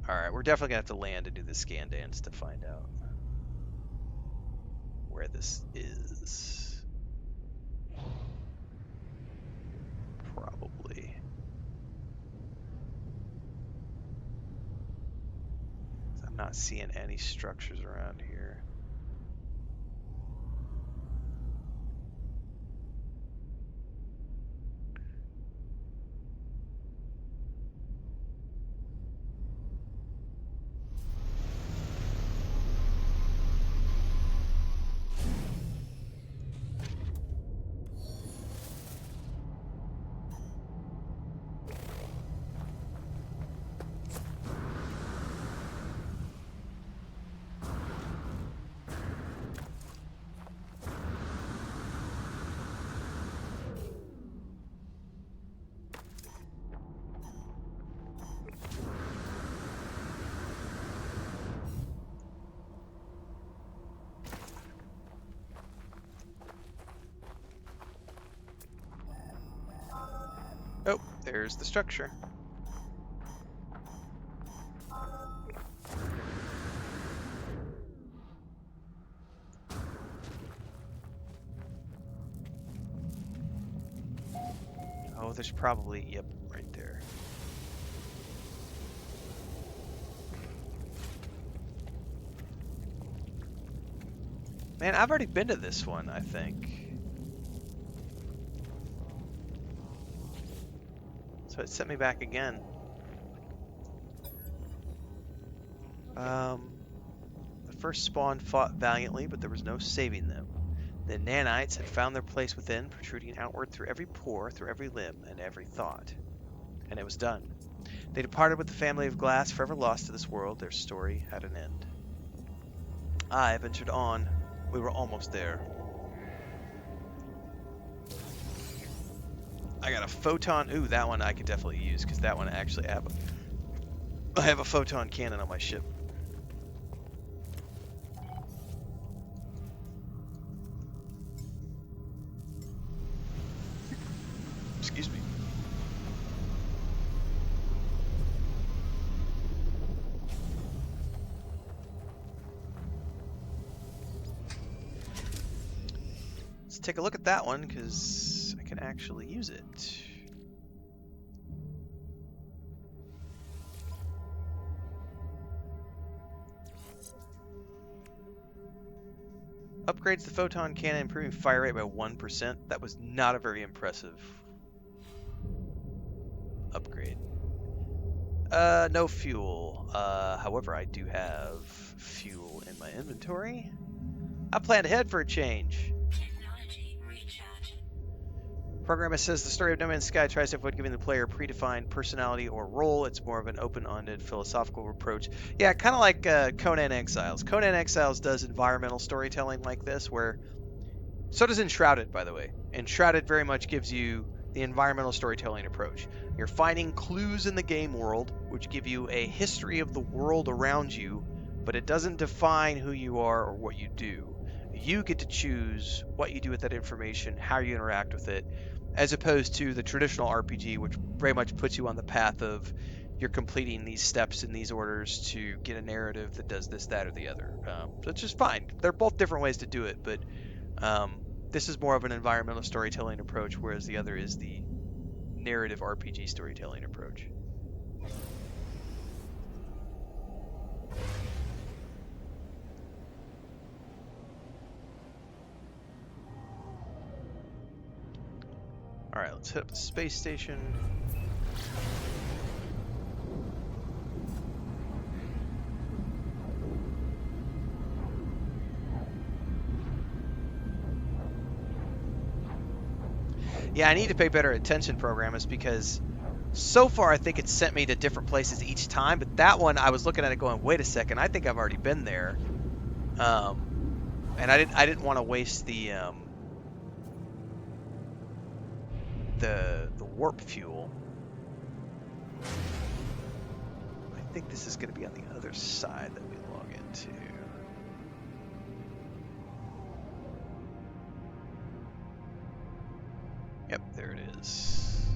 Alright, we're definitely gonna have to land and do the scan dance to find out where this is. Probably. I'm not seeing any structures around here. Oh, there's the structure. Oh, there's probably, yep, right there. Man, I've already been to this one, I think. So it sent me back again. The first spawn fought valiantly, but there was no saving them. The nanites had found their place within, protruding outward through every pore, through every limb, and every thought. And it was done. They departed with the family of glass, forever lost to this world. Their story had an end. I ventured on. We were almost there. I got a photon. Ooh, that one I could definitely use, because that one actually I have a photon cannon on my ship. Excuse me. Let's take a look at that one, because I can actually use it. Upgrades the photon cannon, improving fire rate by 1%. That was not a very impressive upgrade. No fuel. However, I do have fuel in my inventory. I planned ahead for a change. Programmer says the story of No Man's Sky tries to avoid giving the player a predefined personality or role. It's more of an open-ended philosophical approach. Yeah, kind of like Conan Exiles. Conan Exiles does environmental storytelling like this, where... So does Enshrouded, by the way. Enshrouded very much gives you the environmental storytelling approach. You're finding clues in the game world, which give you a history of the world around you, but it doesn't define who you are or what you do. You get to choose what you do with that information, how you interact with it, as opposed to the traditional RPG, which very much puts you on the path of you're completing these steps in these orders to get a narrative that does this, that, or the other. So it's just fine. They're both different ways to do it, but this is more of an environmental storytelling approach, whereas the other is the narrative RPG storytelling approach. Alright, let's hit up the space station. Yeah, I need to pay better attention, programmers, because so far I think it's sent me to different places each time, but that one I was looking at it going, wait a second, I think I've already been there. And I didn't want to waste the warp fuel. I think this is going to be on the other side that we log into. Yep, there it is.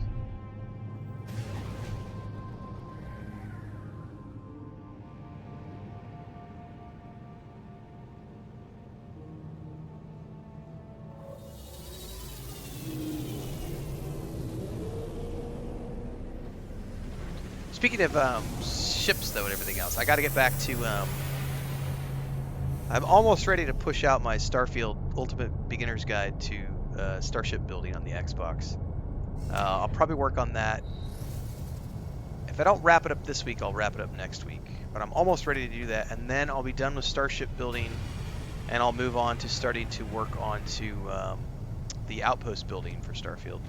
Speaking of ships, though, and everything else, I got to get back to. I'm almost ready to push out my Starfield Ultimate Beginner's Guide to starship building on the Xbox. I'll probably work on that. If I don't wrap it up this week, I'll wrap it up next week. But I'm almost ready to do that, and then I'll be done with starship building, and I'll move on to starting to work on to the outpost building for Starfield.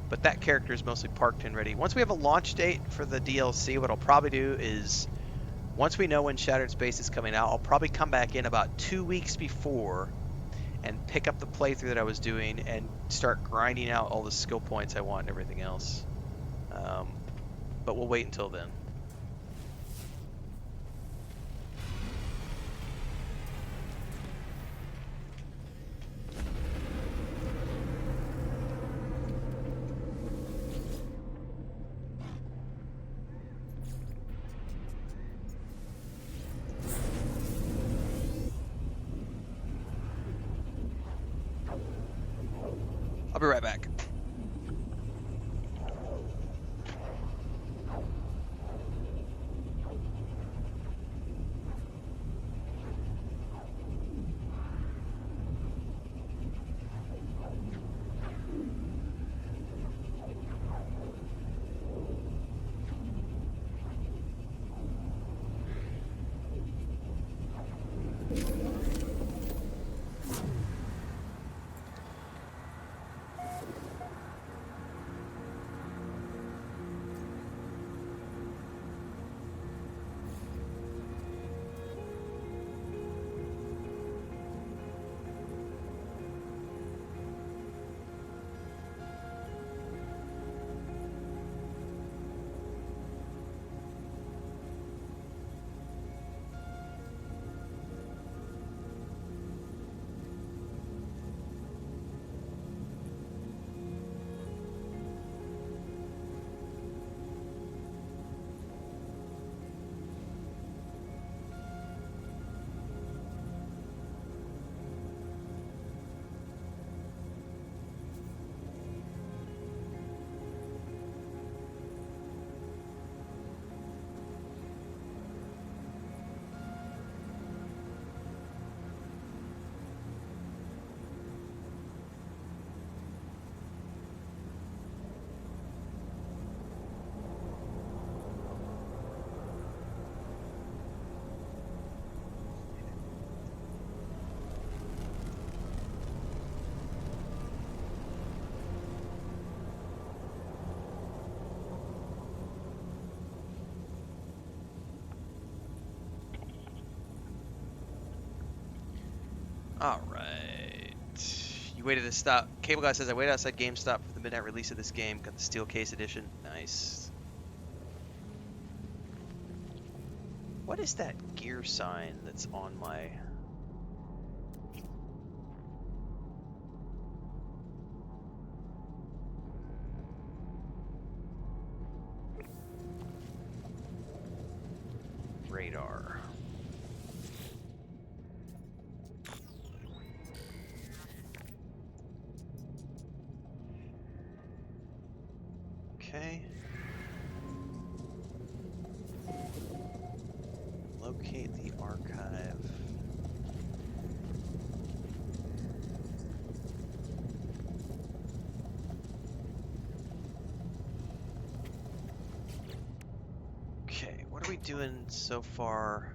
But that character is mostly parked and ready. Once we have a launch date for the DLC, what I'll probably do is, once we know when Shattered Space is coming out, I'll probably come back in about 2 weeks before and pick up the playthrough that I was doing and start grinding out all the skill points I want and everything else. But we'll wait until then. I'll be right back. All right. You waited to stop. Cable Guy says, I waited outside GameStop for the midnight release of this game. Got the steel case edition. Nice. What is that gear sign that's on my... radar? Okay. Locate the archive. Okay, what are we doing so far?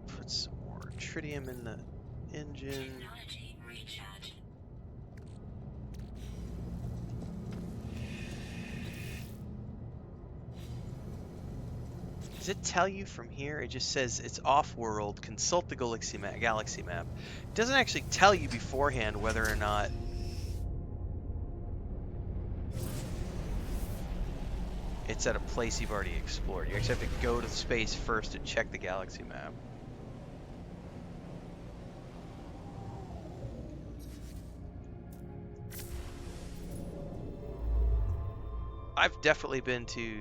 Put some more tritium in the engine. Does it tell you from here? It just says it's off-world. Consult the galaxy map. It doesn't actually tell you beforehand whether or not it's at a place you've already explored. You actually have to go to space first to check the galaxy map. I've definitely been to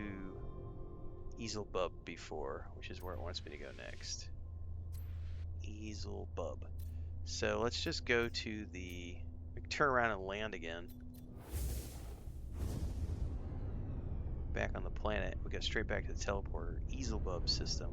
Easelbub before, which is where it wants me to go next. Easelbub. So let's just go to the... We can turn around and land again. back on the planet. We got straight back to the teleporter. Easelbub system.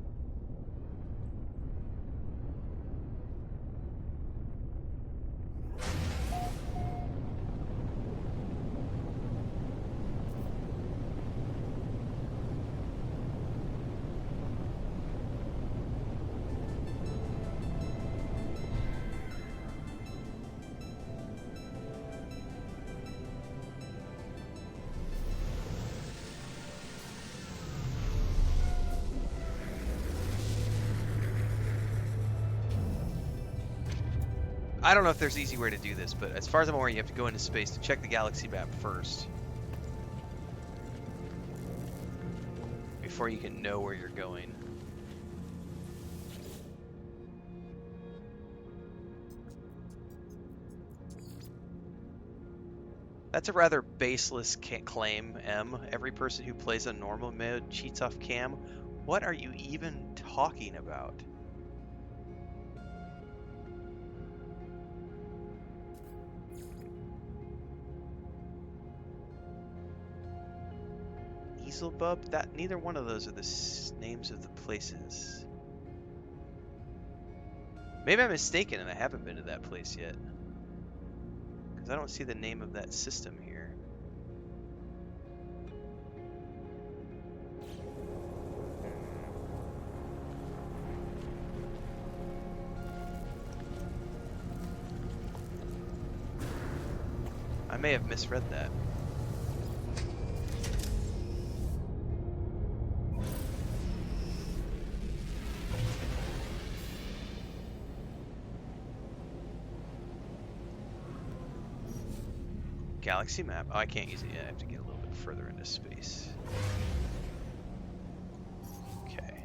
I don't know if there's an easy way to do this, but as far as I'm aware, you have to go into space to check the galaxy map first before you can know where you're going. That's a rather baseless claim, M. Every person who plays on normal mode cheats off cam. What are you even talking about? Easelbub? That neither one of those are the names of the places. Maybe I'm mistaken and I haven't been to that place yet. Because I don't see the name of that system here. I may have misread that. Galaxy map? Oh, I can't use it yet. I have to get a little bit further into space. Okay.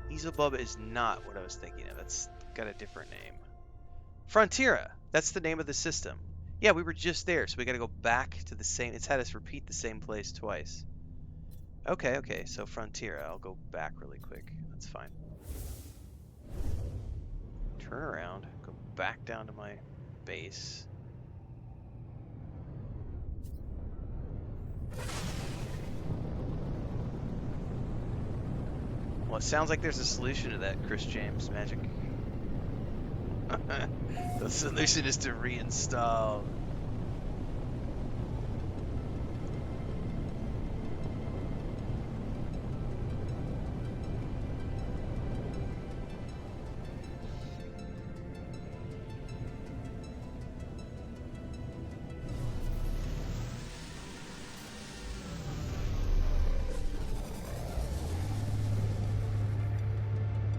Easelbub is not what I was thinking of. It's got a different name. Frontiera. That's the name of the system. Yeah, we were just there, so we got to go back to the same. It's had us repeat the same place twice. Okay. So Frontiera. I'll go back really quick. That's fine. Turn around. Go back down to my base. Well, it sounds like there's a solution to that, Chris James Magic. The solution is to reinstall.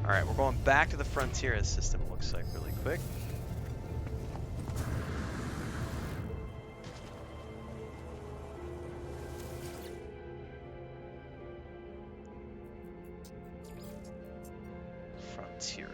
Alright, we're going back to the Frontiera system, it looks like, really quick. Frontiera.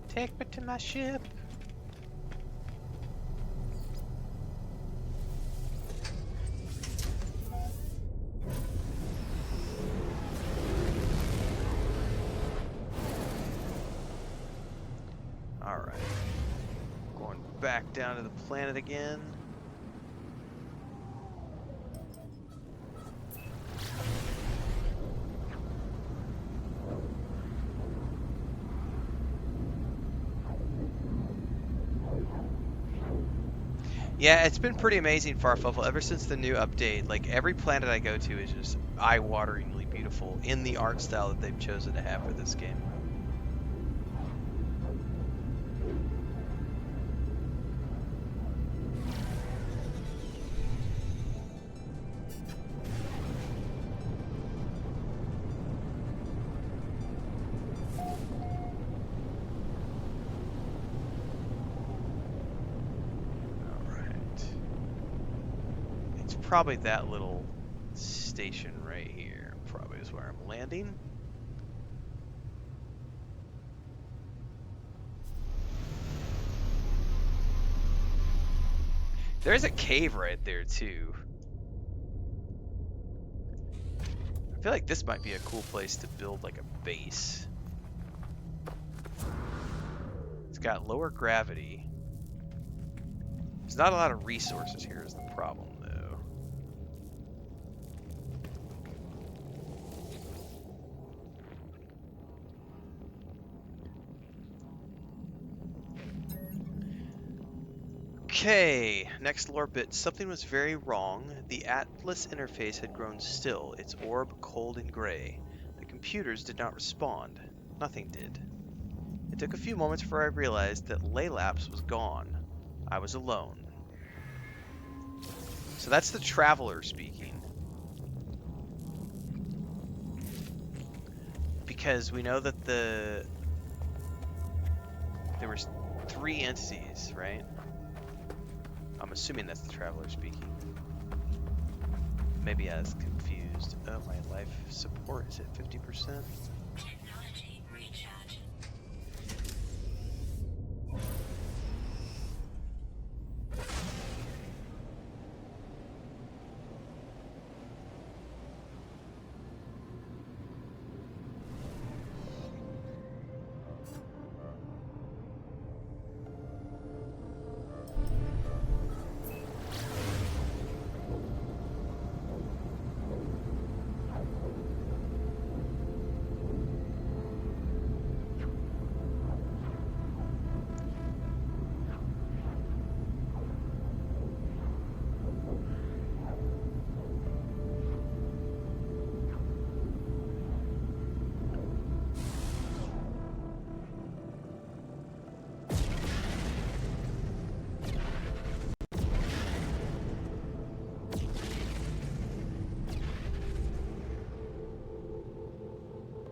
Take me to my ship. Alright. Going back down to the planet again. Yeah, it's been pretty amazing, Farfuffle, ever since the new update. Like, every planet I go to is just eye-wateringly beautiful in the art style that they've chosen to have for this game. Probably that little station right here. I'm probably is where I'm landing. There's a cave right there too. I feel like this might be a cool place to build like a base. It's got lower gravity. There's not a lot of resources here is the problem though. Okay, next lore bit. Something was very wrong. The Atlas interface had grown still, its orb cold and gray. The computers did not respond. Nothing did. It took a few moments before I realized that Laylaps was gone. I was alone. So that's the Traveler speaking. Because we know that there was 3 entities, right? I'm assuming that's the Traveler speaking. Maybe I was confused. Oh, my life support is at 50%. Technology recharge.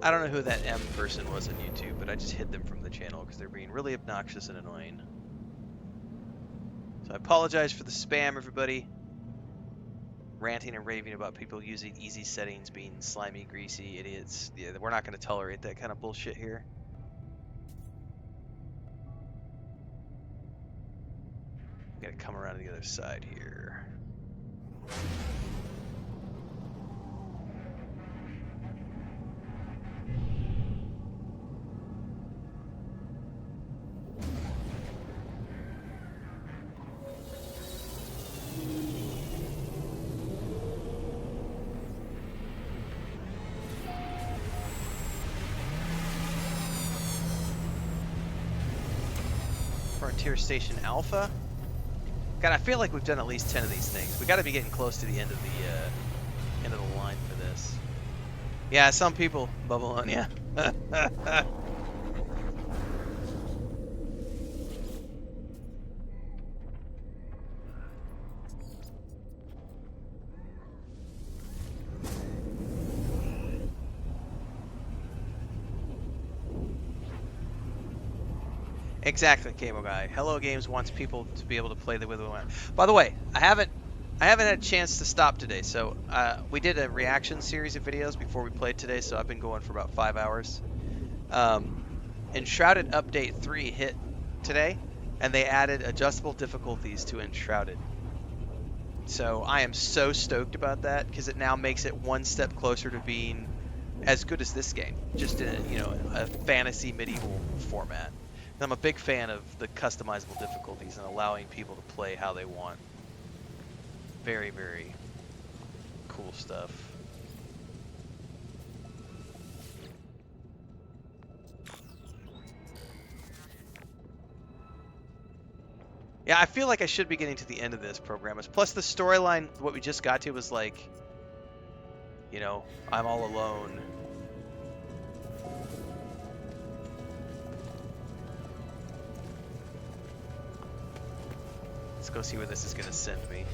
I don't know who that M person was on YouTube, but I just hid them from the channel because they're being really obnoxious and annoying. So I apologize for the spam, everybody. Ranting and raving about people using easy settings, being slimy, greasy idiots. Yeah, we're not going to tolerate that kind of bullshit here. I'm going to come around to the other side here. Frontier Station Alpha. God, I feel like we've done at least 10 of these things. We got to be getting close to the end of the line for this. Yeah, some people bubble on, yeah. Exactly, Cable Guy. Hello Games wants people to be able to play the with one. By the way, I haven't had a chance to stop today. So we did a reaction series of videos before we played today. So I've been going for about 5 hours. Enshrouded Update 3 hit today, and they added adjustable difficulties to Enshrouded. So I am so stoked about that because it now makes it one step closer to being as good as this game, just in a fantasy medieval format. I'm a big fan of the customizable difficulties and allowing people to play how they want. Very, very cool stuff. Yeah, I feel like I should be getting to the end of this program. Plus the storyline, what we just got to was like, I'm all alone. Let's go see where this is going to send me.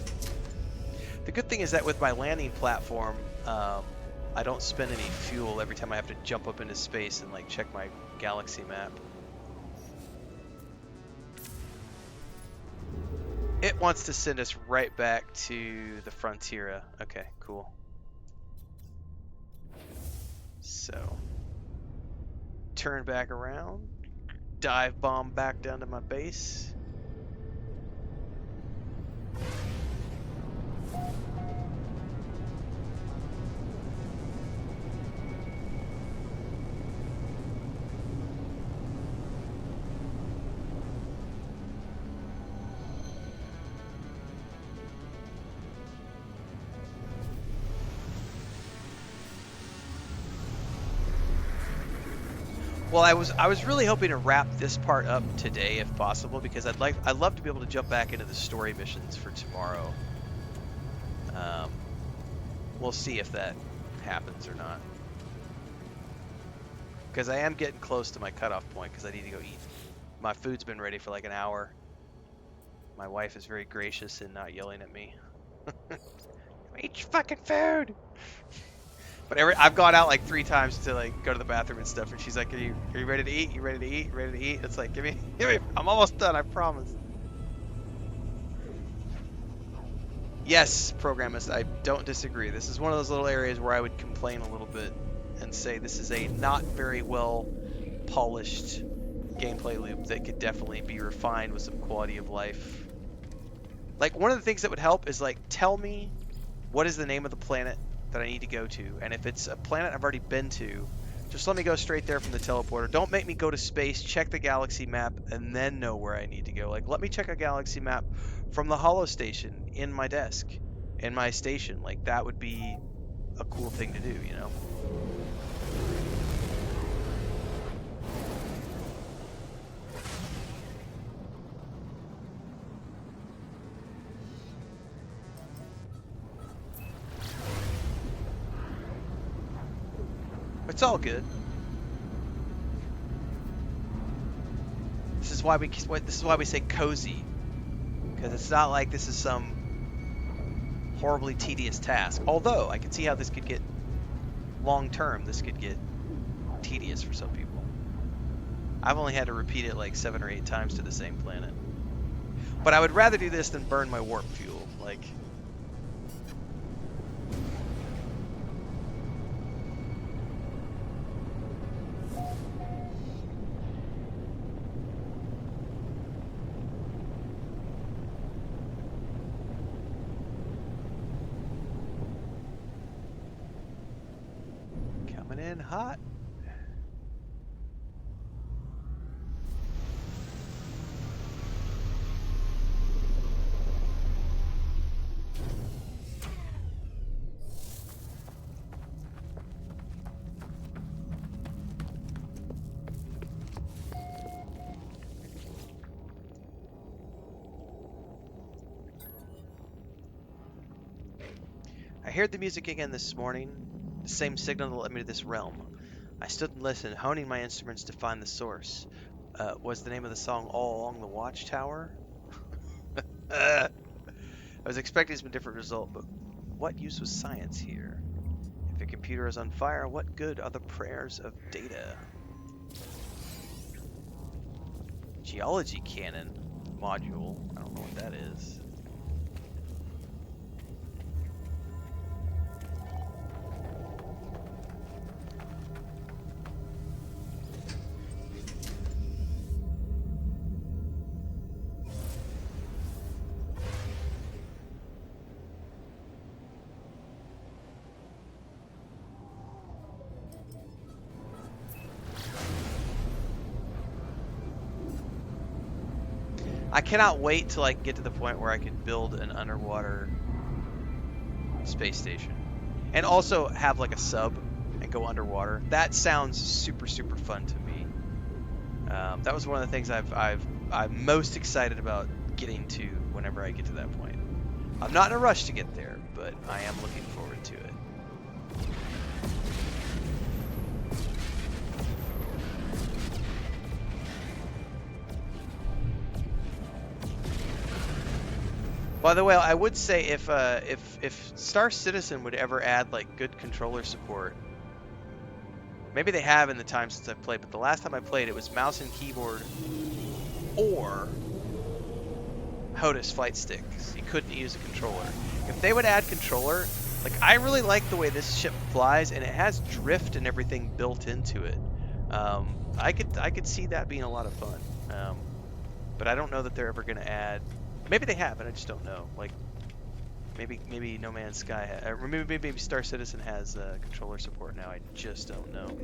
The good thing is that with my landing platform, I don't spend any fuel every time I have to jump up into space and like check my galaxy map. It wants to send us right back to the Frontiera. Okay, cool. So, turn back around, dive bomb back down to my base. Well, I was really hoping to wrap this part up today if possible, because I'd love to be able to jump back into the story missions for tomorrow. Um, we'll see if that happens or not, because I am getting close to my cutoff point because I need to go eat. My food's been ready for like an hour. My wife is very gracious in not yelling at me. Eat your fucking food. But I've gone out like 3 times to like go to the bathroom and stuff, and she's like, are you ready to eat? You ready to eat? You ready to eat?" It's like, give me, I'm almost done. I promise. Yes, programmist, I don't disagree. This is one of those little areas where I would complain a little bit and say this is a not very well polished gameplay loop that could definitely be refined with some quality of life. Like, one of the things that would help is like, tell me what is the name of the planet that I need to go to, and if it's a planet I've already been to, just let me go straight there from the teleporter. Don't make me go to space, check the galaxy map, and then know where I need to go. Like, let me check a galaxy map from the holo station in my desk, in my station. Like, that would be a cool thing to do, you know? It's all good. This is why we say cozy, because it's not like this is some horribly tedious task. Although I can see how this could get long term. This could get tedious for some people. I've only had to repeat it like 7 or 8 times to the same planet. But I would rather do this than burn my warp fuel. Like, coming in hot. I heard the music again this morning, the same signal that led me to this realm. I stood and listened, honing my instruments to find the source. Was the name of the song All Along the Watchtower? I was expecting some different result, but what use was science here? If a computer is on fire, what good are the prayers of data? Geology cannon module. I don't know what that is. I cannot wait till I can get to the point where I can build an underwater space station, and also have like a sub and go underwater. That sounds super fun to me. That was one of the things I'm most excited about getting to whenever I get to that point. I'm not in a rush to get there, but I am looking forward to it. By the way, I would say if Star Citizen would ever add like good controller support, maybe they have in the time since I've played, but the last time I played it was mouse and keyboard or HOTAS flight sticks. You couldn't use a controller. If they would add controller, Like, I really like the way this ship flies, and it has drift and everything built into it. I could see that being a lot of fun. But I don't know that they're ever going to add. Maybe they have, and I just don't know. Like, maybe No Man's Sky, or maybe Star Citizen has controller support now. I just don't know.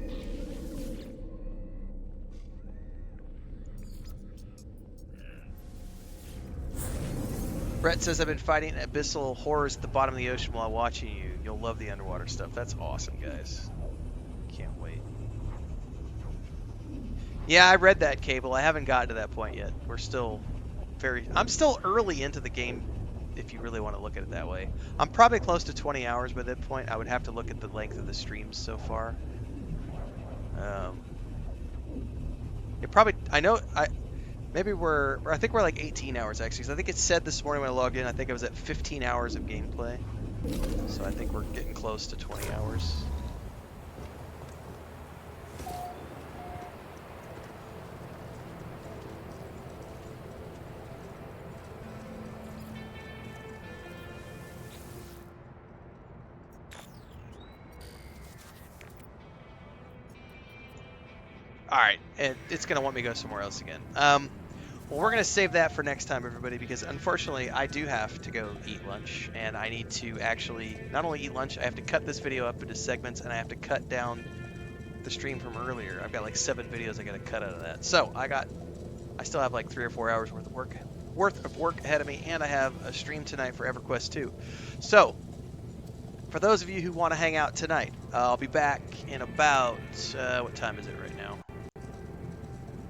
Brett says, I've been fighting abyssal horrors at the bottom of the ocean while watching you. You'll love the underwater stuff. That's awesome, guys. Can't wait. Yeah, I read that, Cable. I haven't gotten to that point yet. I'm still early into the game, if you really want to look at it that way. I'm probably close to 20 hours by that point. I would have to look at the length of the streams so far. I think we're like 18 hours actually. 'Cause I think it said this morning when I logged in, I think I was at 15 hours of gameplay. So I think we're getting close to 20 hours. All right, and it's gonna want me to go somewhere else again. Well, we're gonna save that for next time, everybody, because unfortunately I do have to go eat lunch, and I need to actually not only eat lunch, I have to cut this video up into segments, and I have to cut down the stream from earlier. I've got like 7 videos I gotta cut out of that. So I still have like 3 or 4 hours worth of work ahead of me, and I have a stream tonight for EverQuest 2. So for those of you who want to hang out tonight, I'll be back in about what time is it right now?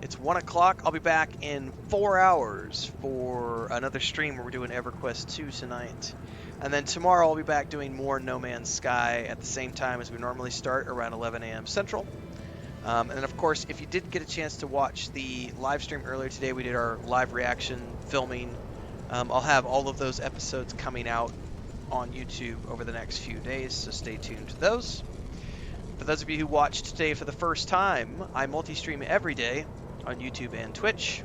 It's 1 o'clock. I'll be back in 4 hours for another stream where we're doing EverQuest 2 tonight. And then tomorrow I'll be back doing more No Man's Sky at the same time as we normally start, around 11 a.m. Central. And then, of course, if you didn't get a chance to watch the live stream earlier today, we did our live reaction filming. I'll have all of those episodes coming out on YouTube over the next few days, so stay tuned to those. For those of you who watched today for the first time, I multi-stream every day on YouTube and Twitch.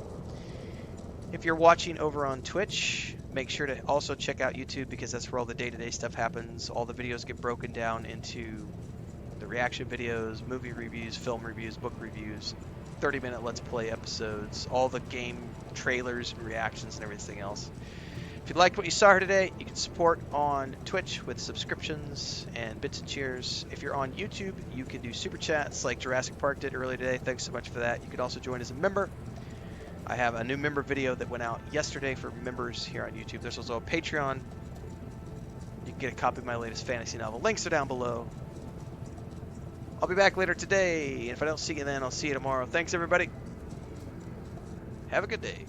If you're watching over on Twitch, make sure to also check out YouTube, because that's where all the day-to-day stuff happens. All the videos get broken down into the reaction videos, movie reviews, film reviews, book reviews, 30-minute Let's Play episodes, all the game trailers and reactions and everything else. If you liked what you saw here today, you can support on Twitch with subscriptions and bits and cheers. If you're on YouTube, you can do super chats like Jurassic Park did earlier today. Thanks so much for that. You can also join as a member. I have a new member video that went out yesterday for members here on YouTube. There's also a Patreon. You can get a copy of my latest fantasy novel. Links are down below. I'll be back later today. And if I don't see you then, I'll see you tomorrow. Thanks, everybody. Have a good day.